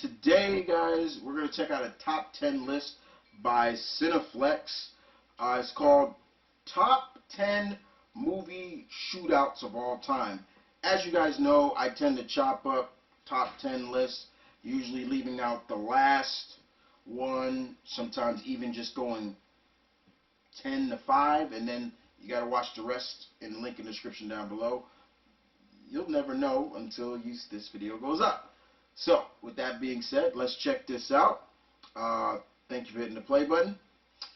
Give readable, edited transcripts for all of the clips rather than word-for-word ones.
today, guys, we're going to check out a top 10 list by Cineflex. It's called Top 10 Movie Shootouts of All Time. As you guys know, I tend to chop up top 10 lists, usually leaving out the last one, sometimes even just going 10 to 5, and then you got to watch the rest in the link in the description down below. You'll never know until this video goes up. So, with that being said, let's check this out. Thank you for hitting the play button.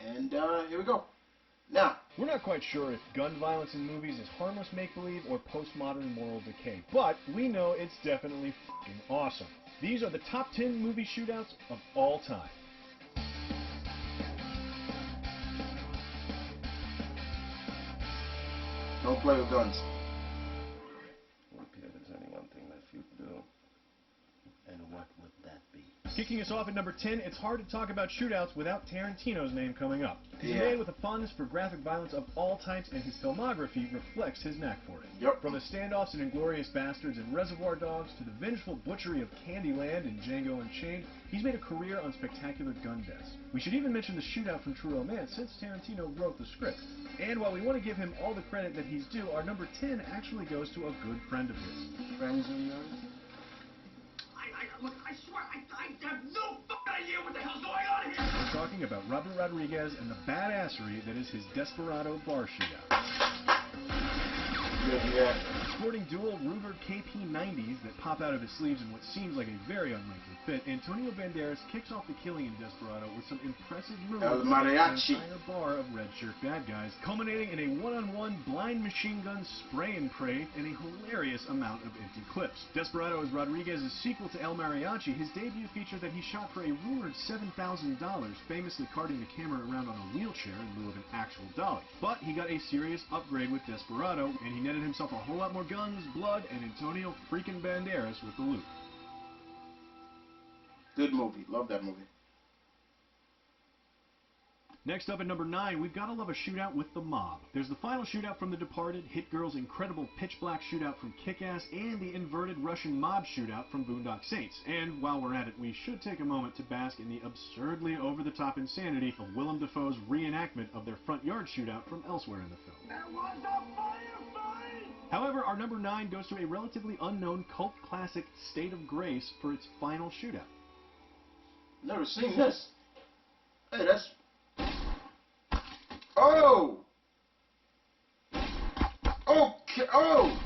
And here we go. Now, we're not quite sure if gun violence in movies is harmless make-believe or postmodern moral decay, but we know it's definitely f***ing awesome. These are the top 10 movie shootouts of all time. Don't play with guns. Peter, there's only one thing left for you to do. And what would that be? Kicking us off at number 10, it's hard to talk about shootouts without Tarantino's name coming up. He's a Yeah. man with a fondness for graphic violence of all types, and his filmography reflects his knack for it. Yep. From the standoffs in Inglourious Bastards and Reservoir Dogs to the vengeful butchery of Candyland and Django Unchained, he's made a career on spectacular gun deaths. We should even mention the shootout from True Romance, since Tarantino wrote the script. And while we want to give him all the credit that he's due, our number 10 actually goes to a good friend of his. Friends of yours? Look, I swear, I have no fucking idea what the hell's going on here! We're talking about Robert Rodriguez and the badassery that is his Desperado bar shootout. Yeah. Sporting dual Ruger KP90s that pop out of his sleeves in what seems like a very unlikely fit, Antonio Banderas kicks off the killing in Desperado with some impressive moves El against Mariachi. an entire bar of red shirt bad guys, culminating in a one-on-one blind machine gun spray and pray and a hilarious amount of empty clips. Desperado is Rodriguez's sequel to El Mariachi, his debut feature that he shot for a rumored $7,000, famously carting the camera around on a wheelchair in lieu of an actual dolly. But he got a serious upgrade with Desperado, and he netted himself a whole lot more guns, blood, and Antonio freaking Banderas with the loot. Good movie. Love that movie. Next up at number 9, we've got to love a shootout with the mob. There's the final shootout from The Departed, Hit Girl's incredible pitch black shootout from Kick-Ass, and the inverted Russian mob shootout from Boondock Saints. And while we're at it, we should take a moment to bask in the absurdly over-the-top insanity of Willem Dafoe's reenactment of their front yard shootout from elsewhere in the film. There was a firefight! However, our number 9 goes to a relatively unknown cult classic, State of Grace, for its final shootout. Never seen this. Hey, that's... Oh! Okay, oh!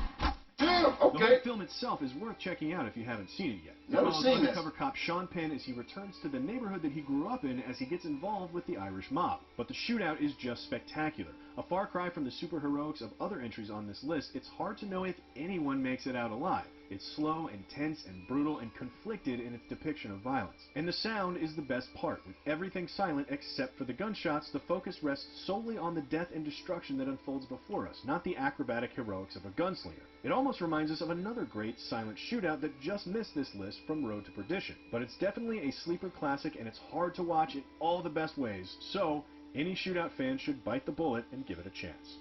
Damn, okay. The whole film itself is worth checking out if you haven't seen it yet. Never seen this. Undercover cop Sean Penn as he returns to the neighborhood that he grew up in as he gets involved with the Irish mob. But the shootout is just spectacular. A far cry from the superheroics of other entries on this list, it's hard to know if anyone makes it out alive. It's slow and tense and brutal and conflicted in its depiction of violence. And the sound is the best part. With everything silent except for the gunshots, the focus rests solely on the death and destruction that unfolds before us, not the acrobatic heroics of a gunslinger. It almost reminds us of another great silent shootout that just missed this list from Road to Perdition. But it's definitely a sleeper classic, and it's hard to watch in all the best ways, so any shootout fan should bite the bullet and give it a chance.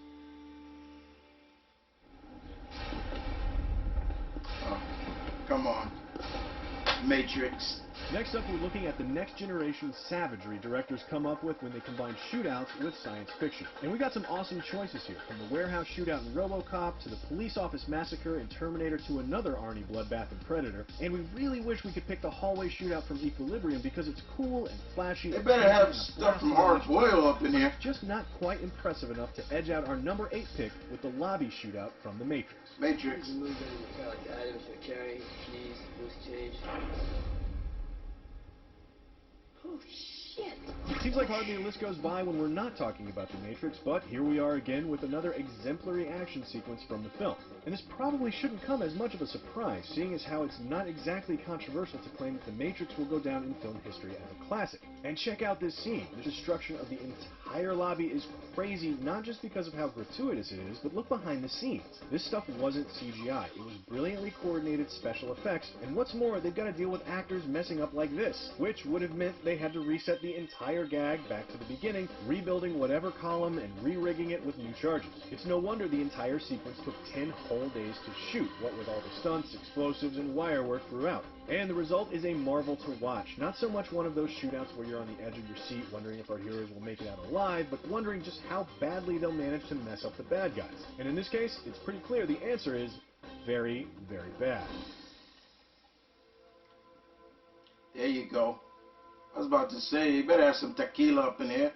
Oh, come on. Matrix. Next up, we're looking at the next generation savagery directors come up with when they combine shootouts with science fiction. And we got some awesome choices here, from the warehouse shootout in RoboCop to the police office massacre in Terminator to another Arnie bloodbath in Predator. And we really wish we could pick the hallway shootout from Equilibrium because it's cool and flashy. They better have stuff from Hard Boil up in here. Just not quite impressive enough to edge out our number 8 pick with the lobby shootout from The Matrix. Matrix. You move any like items for carrying, keys, loose change. Oh, shit. It seems like hardly a list goes by when we're not talking about The Matrix, but here we are again with another exemplary action sequence from the film. And this probably shouldn't come as much of a surprise, seeing as how it's not exactly controversial to claim that The Matrix will go down in film history as a classic. And check out this scene. The destruction of the entire lobby is crazy, not just because of how gratuitous it is, but look behind the scenes. This stuff wasn't CGI. It was brilliantly coordinated special effects, and what's more, they've got to deal with actors messing up like this, which would have meant they had to reset the entire gag back to the beginning, rebuilding whatever column and re-rigging it with new charges. It's no wonder the entire sequence took 10 whole days to shoot, what with all the stunts, explosives, and wire work throughout. And the result is a marvel to watch. Not so much one of those shootouts where you're on the edge of your seat wondering if our heroes will make it out alive, but wondering just how badly they'll manage to mess up the bad guys. And in this case, it's pretty clear the answer is very, very bad. There you go. I was about to say, you better have some tequila up in here.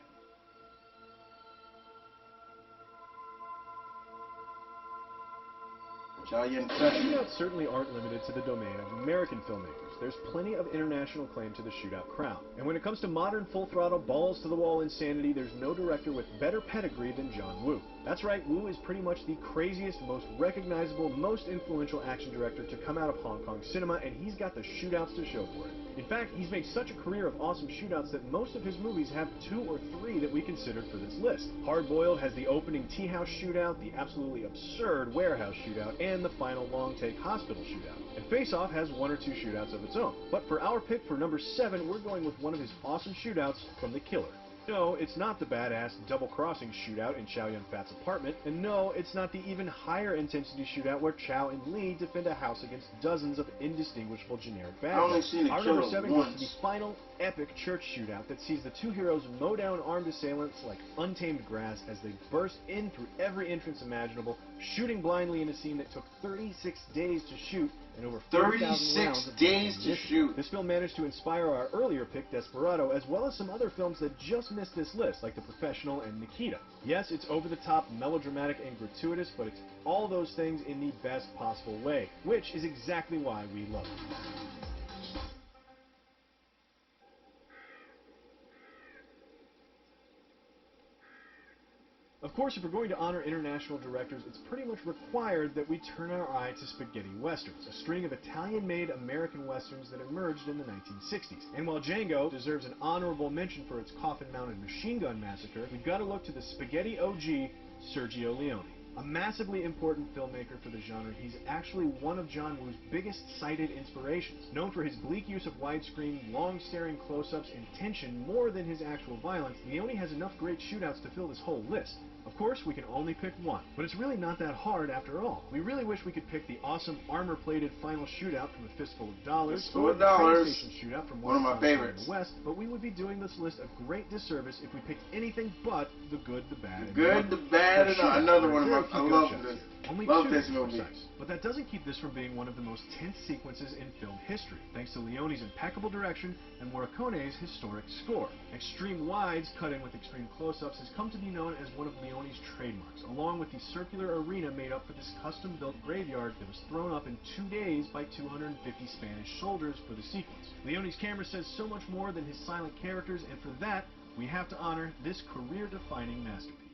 Italian fashion. Shootouts certainly aren't limited to the domain of American filmmakers. There's plenty of international claim to the shootout crown. And when it comes to modern full-throttle, balls-to-the-wall insanity, there's no director with better pedigree than John Woo. That's right, Woo is pretty much the craziest, most recognizable, most influential action director to come out of Hong Kong cinema, and he's got the shootouts to show for it. In fact, he's made such a career of awesome shootouts that most of his movies have 2 or 3 that we considered for this list. Hard Boiled has the opening tea house shootout, the absolutely absurd warehouse shootout, and the final long-take hospital shootout. And Face Off has 1 or 2 shootouts of its own. But for our pick for number 7, we're going with one of his awesome shootouts from The Killer. No, it's not the badass double-crossing shootout in Chow Yun-fat's apartment, and no, it's not the even higher intensity shootout where Chow and Lee defend a house against dozens of indistinguishable generic bad guys. I've only seen The Our Killer number 7 once. goes to the final epic church shootout that sees the 2 heroes mow down armed assailants like untamed grass as they burst in through every entrance imaginable, shooting blindly in a scene that took 36 days to shoot and over 30,000 rounds 36 of days to ammunition. shoot. This film managed to inspire our earlier pick, Desperado, as well as some other films that just missed this list, like The Professional and Nikita. Yes, it's over-the-top, melodramatic, and gratuitous, but it's all those things in the best possible way, which is exactly why we love it. Of course, if we're going to honor international directors, it's pretty much required that we turn our eye to spaghetti westerns, a string of Italian-made American westerns that emerged in the 1960s. And while Django deserves an honorable mention for its coffin-mounted machine gun massacre, we've got to look to the spaghetti OG, Sergio Leone. A massively important filmmaker for the genre, he's actually one of John Woo's biggest cited inspirations. Known for his bleak use of widescreen, long staring close-ups, and tension more than his actual violence, Leone has enough great shootouts to fill this whole list. Of course, we can only pick one, but it's really not that hard after all. We really wish we could pick the awesome armor-plated final shootout from A Fistful of Dollars, Fistful or of the train Dollars. station shootout from One of my Upon a Time in favorites. the West, but we would be doing this list a great disservice if we picked anything but the good, the bad, and the Good, ugly. the bad, For and sure, another there one of are my. very I few love gunshots this. here. Only Love 2 this to be movie. precise. But that doesn't keep this from being one of the most tense sequences in film history, thanks to Leone's impeccable direction and Morricone's historic score. Extreme wides cut in with extreme close-ups has come to be known as one of Leone's trademarks, along with the circular arena made up for this custom-built graveyard that was thrown up in 2 days by 250 Spanish soldiers for the sequence. Leone's camera says so much more than his silent characters, and for that, we have to honor this career-defining masterpiece.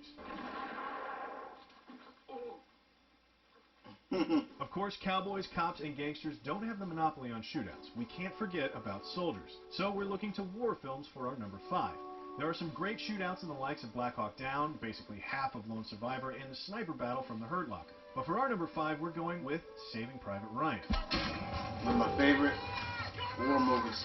Of course, cowboys, cops, and gangsters don't have the monopoly on shootouts. We can't forget about soldiers. So we're looking to war films for our number 5. There are some great shootouts in the likes of Black Hawk Down, basically half of Lone Survivor, and the sniper battle from The Hurt Locker. But for our number 5, we're going with Saving Private Ryan. One of my favorite war movies.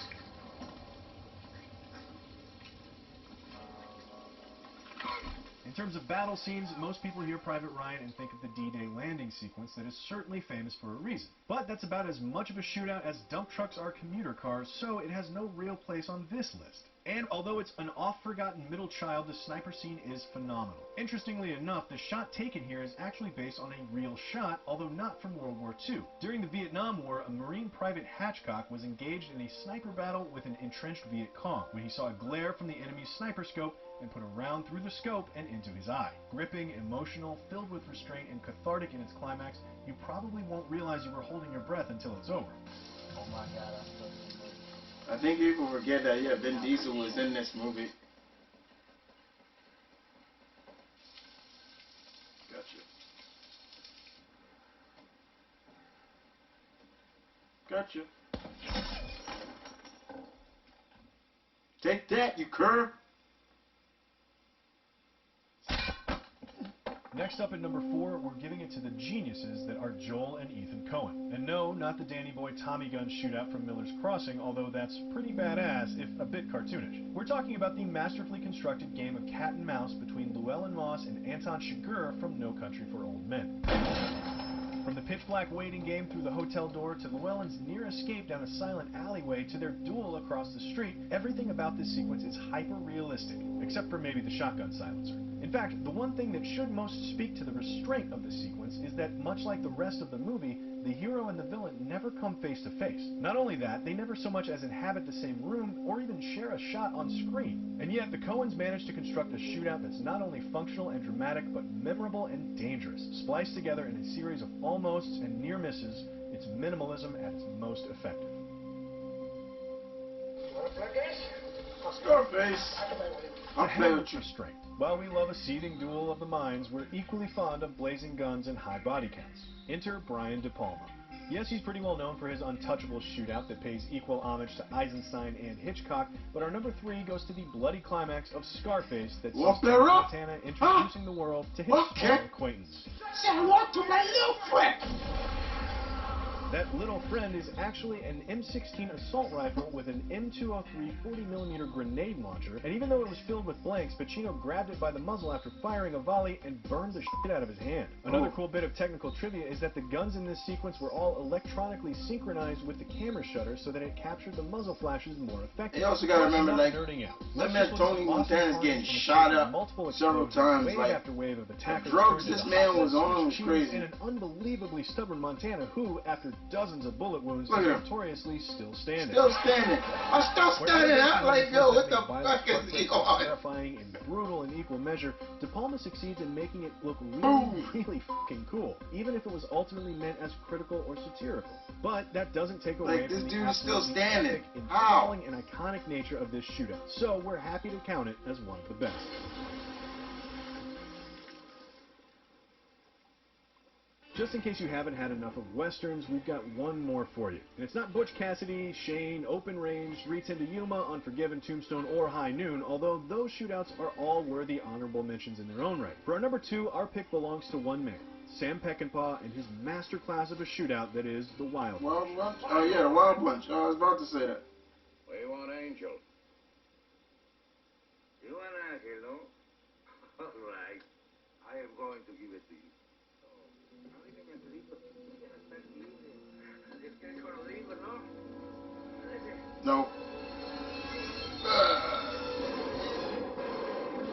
In terms of battle scenes, most people hear Private Ryan and think of the D-Day landing sequence that is certainly famous for a reason. But that's about as much of a shootout as dump trucks are commuter cars, so it has no real place on this list. And although it's an oft-forgotten middle child, the sniper scene is phenomenal. Interestingly enough, the shot taken here is actually based on a real shot, although not from World War II. During the Vietnam War, a Marine Private Hatchcock was engaged in a sniper battle with an entrenched Viet Cong when he saw a glare from the enemy's sniper scope and put a round through the scope and into his eye. Gripping, emotional, filled with restraint, and cathartic in its climax, you probably won't realize you were holding your breath until it's over. Oh my God, I love this movie. I think people forget that, yeah, Vin Diesel was in this movie. Gotcha. Take that, you cur. Next up at number 4, we're giving it to the geniuses that are Joel and Ethan Coen. And no, not the Danny Boy Tommy gun shootout from Miller's Crossing, although that's pretty badass, if a bit cartoonish. We're talking about the masterfully constructed game of cat and mouse between Llewellyn Moss and Anton Chigurh from No Country for Old Men. From the pitch-black waiting game through the hotel door to Llewellyn's near escape down a silent alleyway to their duel across the street, everything about this sequence is hyper-realistic, except for maybe the shotgun silencer. In fact, the one thing that should most speak to the restraint of this sequence is that, much like the rest of the movie, the hero and the villain never come face to face. Not only that, they never so much as inhabit the same room or even share a shot on screen. And yet, the Coens managed to construct a shootout that's not only functional and dramatic, but memorable and dangerous. Spliced together in a series of almosts and near misses, it's minimalism at its most effective. Scarface. The head with restraint. While we love a seething duel of the minds, we're equally fond of blazing guns and high body counts. Enter Brian De Palma. Yes, he's pretty well known for his untouchable shootout that pays equal homage to Eisenstein and Hitchcock, but our number 3 goes to the bloody climax of Scarface that sees Montana introducing the world to his small acquaintance. Say hello to my little friend! That little friend is actually an M16 assault rifle with an M203 40mm grenade launcher, and even though it was filled with blanks, Pacino grabbed it by the muzzle after firing a volley and burned the shit out of his hand. Another cool bit of technical trivia is that the guns in this sequence were all electronically synchronized with the camera shutter so that it captured the muzzle flashes more effectively. You also gotta remember, like, that man Tony Montana's getting shot up several times, like, after wave of the drugs this man was on was crazy. And an unbelievably stubborn Montana who, after dozens of bullet wounds, is notoriously still standing. Still standing. I'm still standing. I'm like, yo, what the fuck is he on? Terrifying and brutal in equal measure, De Palma succeeds in making it look really, really fucking cool, even if it was ultimately meant as critical or satirical. But that doesn't take away from the absolutely epic, enthralling, and iconic nature of this shootout. So we're happy to count it as one of the best. Just in case you haven't had enough of westerns, we've got one more for you. And it's not Butch Cassidy, Shane, Open Range, 310 to Yuma, Unforgiven, Tombstone, or High Noon, although those shootouts are all worthy honorable mentions in their own right. For our number 2, our pick belongs to one man, Sam Peckinpah, and his masterclass of a shootout that is The Wild Bunch. Oh yeah, The Wild Bunch. I was about to say that. What do you want, Angel? You want Angel, no? All right. I am going to give it to you. No.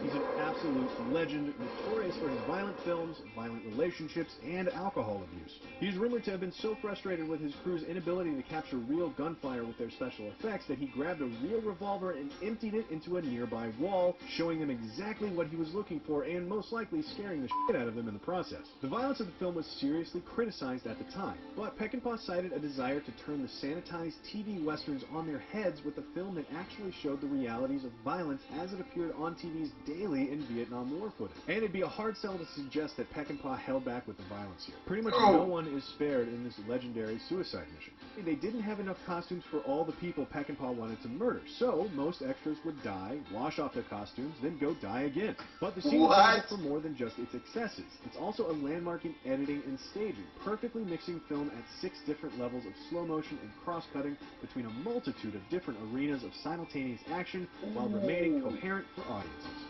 He's an absolute legend, notorious for his violent films, violent relationships, and alcohol abuse. He's rumored to have been so frustrated with his crew's inability to capture real gunfire with their special effects that he grabbed a real revolver and emptied it into a nearby wall, showing them exactly what he was looking for and most likely scaring the shit out of them in the process. The violence of the film was seriously criticized at the time, but Peckinpah cited a desire to turn the sanitized TV westerns on their heads with a film that actually showed the realities of violence as it appeared on TVs daily in Vietnam War footage. And it'd be a hard sell to suggest that Peckinpah held back with the violence here. Pretty much no one is spared in this legendary suicide mission. They didn't have enough costumes for all the people Peckinpah wanted to murder, so most extras would die, wash off their costumes, then go die again. But the scene was for more than just its excesses. It's also a landmark in editing and staging, perfectly mixing film at 6 different levels of slow motion and cross-cutting between a multitude of different arenas of simultaneous action while remaining coherent for audiences.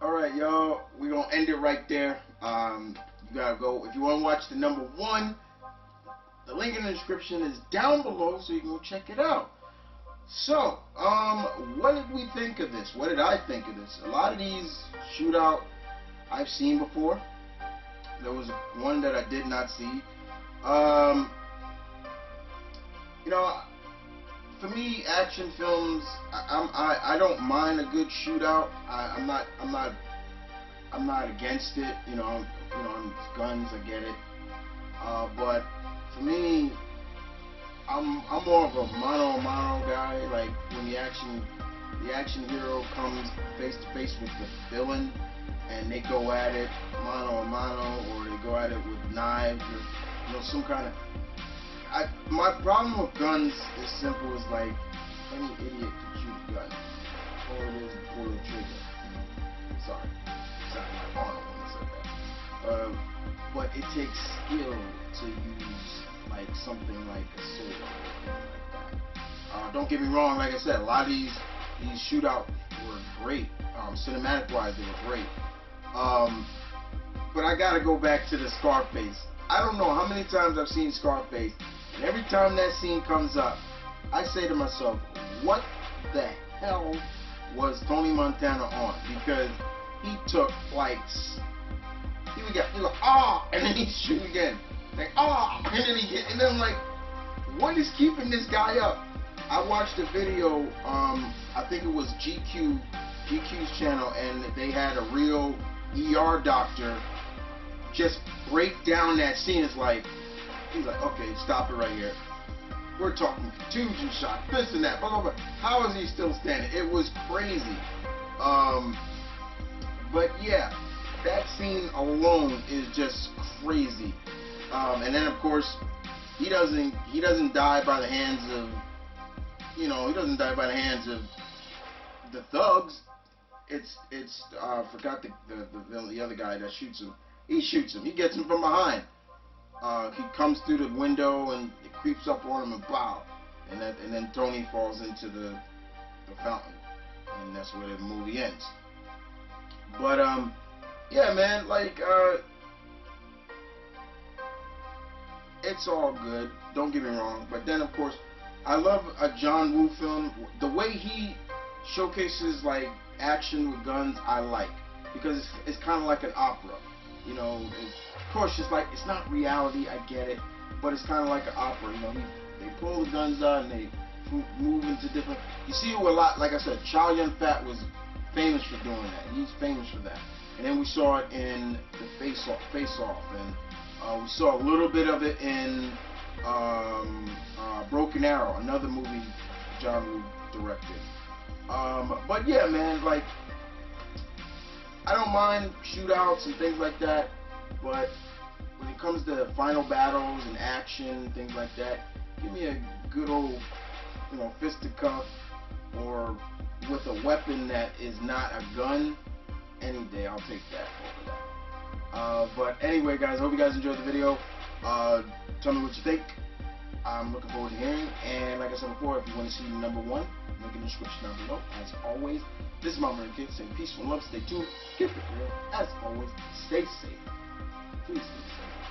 Alright, y'all, we're gonna end it right there. You gotta go, if you wanna watch the number 1, the link in the description is down below so you can go check it out. So, what did we think of this? What did I think of this? A lot of these shootout I've seen before. There was one that I did not see. You know, for me, action films, I don't mind a good shootout. I'm not against it. You know, it's guns, I get it. But for me, I'm more of a mano a mano guy. Like when the action hero comes face to face with the villain, and they go at it mano a mano, or they go at it with knives, or some kind of. My problem with guns is simple as like any idiot can shoot a gun. All it is pull the trigger. Sorry. Sounded like Arnold when I said that. But it takes skill to use like something like a sword or anything like that. Don't get me wrong, like I said, a lot of these shootouts were great. Cinematic wise, they were great. But I gotta go back to the Scarface. I don't know how many times I've seen Scarface, and every time that scene comes up, I say to myself, what the hell was Tony Montana on? Because he took like, he would like, ah, and then he'd shoot again. Like, ah, and then and then I'm like, what is keeping this guy up? I watched a video, I think it was GQ's channel, and they had a real ER doctor just break down that scene. It's like, he's like, okay, stop it right here. We're talking contusion shot, this and that, blah, blah, blah. How is he still standing? It was crazy. But yeah, that scene alone is just crazy. And then of course, he doesn't die by the hands of, he doesn't die by the hands of the thugs. It's forgot the other guy that shoots him. He shoots him. He gets him from behind. He comes through the window and it creeps up on him and pow. And then Tony falls into the fountain. And that's where the movie ends. But yeah, man, like it's all good. Don't get me wrong. But then of course, I love a John Woo film. The way he showcases like action with guns, I like, because it's kind of like an opera. Of course, it's not reality. I get it, but it's kind of like an opera. They pull the guns out and they move into different. You see it a lot. Like I said, Chow Yun-fat was famous for doing that. He's famous for that. And then we saw it in the Face Off, and we saw a little bit of it in Broken Arrow, another movie John Woo directed. But yeah, man, like, I don't mind shootouts and things like that, but when it comes to final battles and action, things like that, give me a good old, fisticuff, or with a weapon that is not a gun. Any day, I'll take that over that. But anyway, guys, I hope you guys enjoyed the video. Tell me what you think. I'm looking forward to hearing. And like I said before, if you want to see number 1, link in the description down below. As always, this is my Murder Kid saying peace and love. Stay tuned. Keep it real. As always, stay safe. Please stay safe.